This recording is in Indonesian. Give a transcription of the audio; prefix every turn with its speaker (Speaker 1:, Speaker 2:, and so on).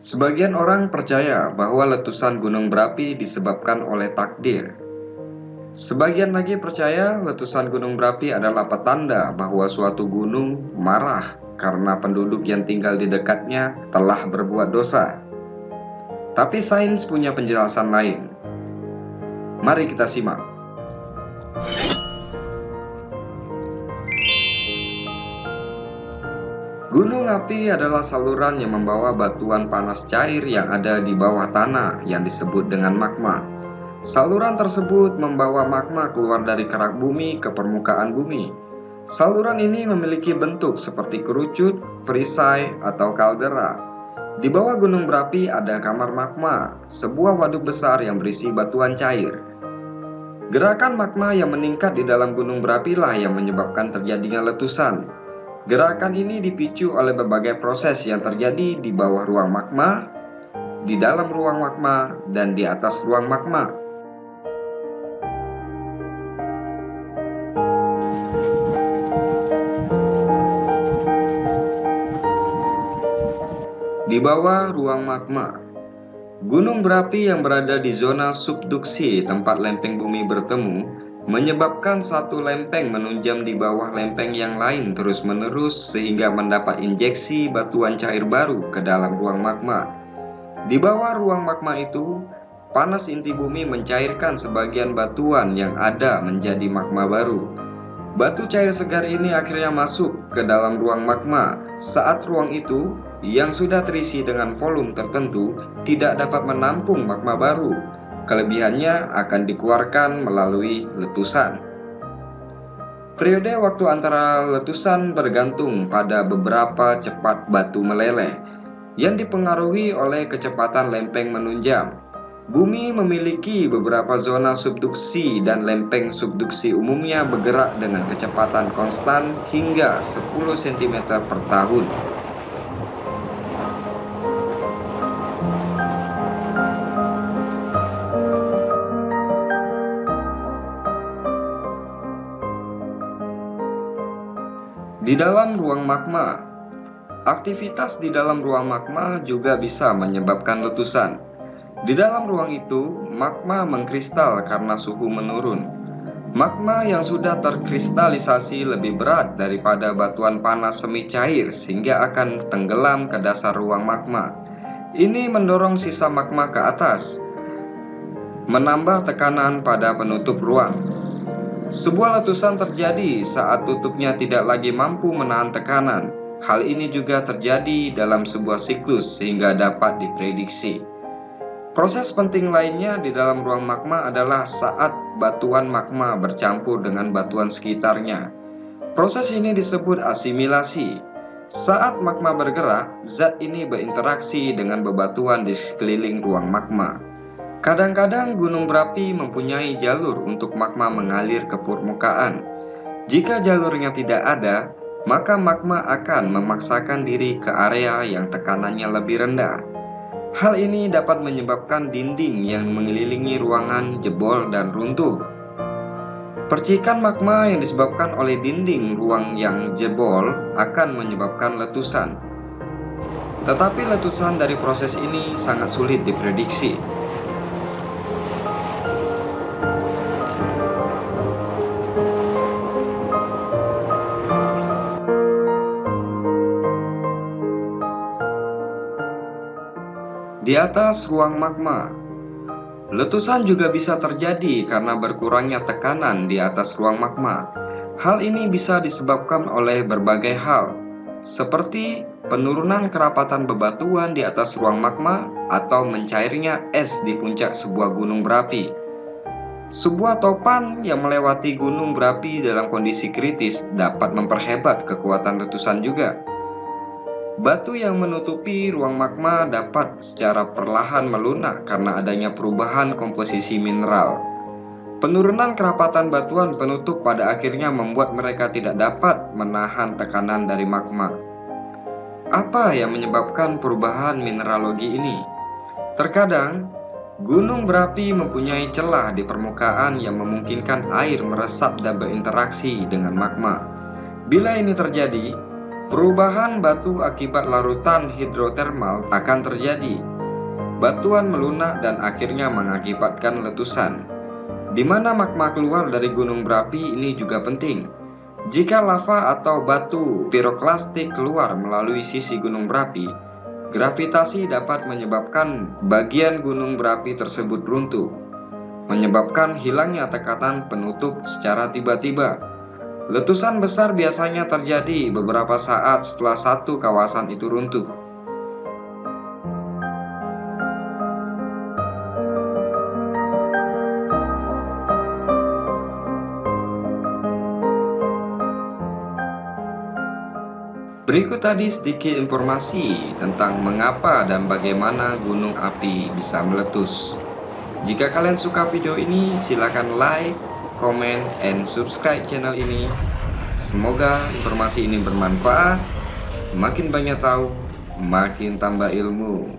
Speaker 1: Sebagian orang percaya bahwa letusan gunung berapi disebabkan oleh takdir. Sebagian lagi percaya letusan gunung berapi adalah petanda bahwa suatu gunung marah karena penduduk yang tinggal di dekatnya telah berbuat dosa. Tapi sains punya penjelasan lain. Mari kita simak. Gunung api adalah saluran yang membawa batuan panas cair yang ada di bawah tanah yang disebut dengan magma. Saluran tersebut membawa magma keluar dari kerak bumi ke permukaan bumi. Saluran ini memiliki bentuk seperti kerucut, perisai, atau kaldera. Di bawah gunung berapi ada kamar magma, sebuah waduk besar yang berisi batuan cair. Gerakan magma yang meningkat di dalam gunung berapi lah yang menyebabkan terjadinya letusan. Gerakan ini dipicu oleh berbagai proses yang terjadi di bawah ruang magma, di dalam ruang magma, dan di atas ruang magma. Di bawah ruang magma, gunung berapi yang berada di zona subduksi tempat lempeng bumi bertemu menyebabkan satu lempeng menunjam di bawah lempeng yang lain terus-menerus sehingga mendapat injeksi batuan cair baru ke dalam ruang magma. Di bawah ruang magma itu, panas inti bumi mencairkan sebagian batuan yang ada menjadi magma baru. Batu cair segar ini akhirnya masuk ke dalam ruang magma. Saat ruang itu, yang sudah terisi dengan volume tertentu, tidak dapat menampung magma baru. Kelebihannya akan dikeluarkan melalui letusan. Periode waktu antara letusan bergantung pada beberapa cepat batu meleleh yang dipengaruhi oleh kecepatan lempeng menunjam. Bumi memiliki beberapa zona subduksi dan lempeng subduksi umumnya bergerak dengan kecepatan konstan hingga 10 cm per tahun. Di dalam ruang magma, aktivitas di dalam ruang magma juga bisa menyebabkan letusan. Di dalam ruang itu, magma mengkristal karena suhu menurun. Magma yang sudah terkristalisasi lebih berat daripada batuan panas semi cair sehingga akan tenggelam ke dasar ruang magma. Ini mendorong sisa magma ke atas, menambah tekanan pada penutup ruang. Sebuah letusan terjadi saat tutupnya tidak lagi mampu menahan tekanan. Hal ini juga terjadi dalam sebuah siklus sehingga dapat diprediksi. Proses penting lainnya di dalam ruang magma adalah saat batuan magma bercampur dengan batuan sekitarnya. Proses ini disebut asimilasi. Saat magma bergerak, zat ini berinteraksi dengan bebatuan di sekeliling ruang magma. Kadang-kadang gunung berapi mempunyai jalur untuk magma mengalir ke permukaan. Jika jalurnya tidak ada, maka magma akan memaksakan diri ke area yang tekanannya lebih rendah. Hal ini dapat menyebabkan dinding yang mengelilingi ruangan jebol dan runtuh. Percikan magma yang disebabkan oleh dinding ruang yang jebol akan menyebabkan letusan. Tetapi letusan dari proses ini sangat sulit diprediksi. Di atas ruang magma, letusan juga bisa terjadi karena berkurangnya tekanan di atas ruang magma. Hal ini bisa disebabkan oleh berbagai hal, seperti penurunan kerapatan bebatuan di atas ruang magma atau mencairnya es di puncak sebuah gunung berapi. Sebuah topan yang melewati gunung berapi dalam kondisi kritis dapat memperhebat kekuatan letusan juga. Batu yang menutupi ruang magma dapat secara perlahan melunak karena adanya perubahan komposisi mineral. Penurunan kerapatan batuan penutup pada akhirnya membuat mereka tidak dapat menahan tekanan dari magma. Apa yang menyebabkan perubahan mineralogi ini? Terkadang, gunung berapi mempunyai celah di permukaan yang memungkinkan air meresap dan berinteraksi dengan magma. Bila ini terjadi, Perubahan batu akibat larutan hidrotermal akan terjadi. Batuan melunak dan akhirnya mengakibatkan letusan. Di mana magma keluar dari gunung berapi ini juga penting. Jika lava atau batu piroklastik keluar melalui sisi gunung berapi, gravitasi dapat menyebabkan bagian gunung berapi tersebut runtuh, menyebabkan hilangnya tekanan penutup secara tiba-tiba. Letusan besar biasanya terjadi beberapa saat setelah satu kawasan itu runtuh. Berikut tadi sedikit informasi tentang mengapa dan bagaimana gunung api bisa meletus. Jika kalian suka video ini, silakan like, comment, and subscribe channel ini. Semoga informasi ini bermanfaat. Makin banyak tahu, makin tambah ilmu.